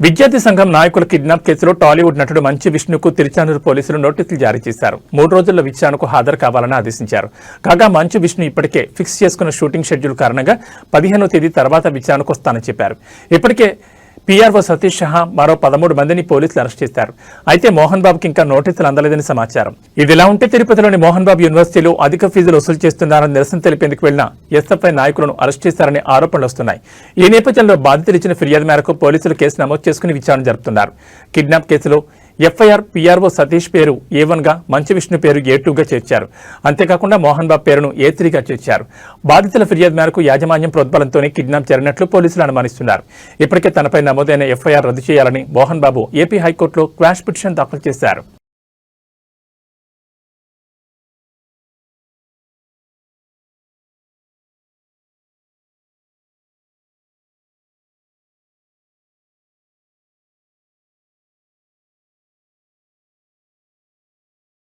విద్యార్థి సంఘం నాయకుల కిడ్నాప్ కేసులో టాలీవుడ్ నటుడు మంచు విష్ణుకు తిరుచానూరు పోలీసులు నోటీసులు జారీ చేశారు. 3 రోజుల్లో విచారణకు హాజరు కావాలని ఆదేశించారు. కాగా మంచు విష్ణు ఇప్పటికే ఫిక్స్ చేసుకున్న షూటింగ్ షెడ్యూల్ కారణంగా 15వ తేదీ తర్వాత విచారణకు వస్తానని చెప్పారు. ఇప్పటికే పీఆర్ఓ సతీష్ షహా మరో 13 మందిని పోలీసులు అరెస్ట్ చేశారు. అయితే మోహన్ బాబుకి ఇంకా నోటీసులు అందలేదని సమాచారం. ఇదిలా ఉంటే తిరుపతిలోని మోహన్ బాబు యూనివర్సిటీలో అధిక ఫీజులు వసూలు చేస్తున్నారని నిరసన తెలిపేందుకు వెళ్లిన ఎస్ఎఫ్ఐ నాయకులను అరెస్ట్ చేశారనే ఆరోపణలు వస్తున్నాయి. ఈ నేపథ్యంలో బాధితులు ఇచ్చిన ఫిర్యాదు మేరకు పోలీసులు కేసు నమోదు చేసుకుని విచారణ జరుపుతున్నారు. కిడ్నాప్ కేసులో ఎఫ్ఐఆర్ పీఆర్ఓ సతీష్ పేరు A1గా, మంచు విష్ణు పేరు A2గా చేర్చారు. అంతేకాకుండా మోహన్ బాబు పేరును A3గా చేర్చారు. బాధితుల ఫిర్యాదు మేరకు యాజమాన్యం ప్రోద్బలంతోనే కిడ్నాప్ జరిగినట్లు పోలీసులు అనుమానిస్తున్నారు. ఇప్పటికే తనపై నమోదైన ఎఫ్ఐఆర్ రద్దు చేయాలని మోహన్ బాబు ఏపీ హైకోర్టులో క్వాష్ పిటిషన్ దాఖలు చేశారు.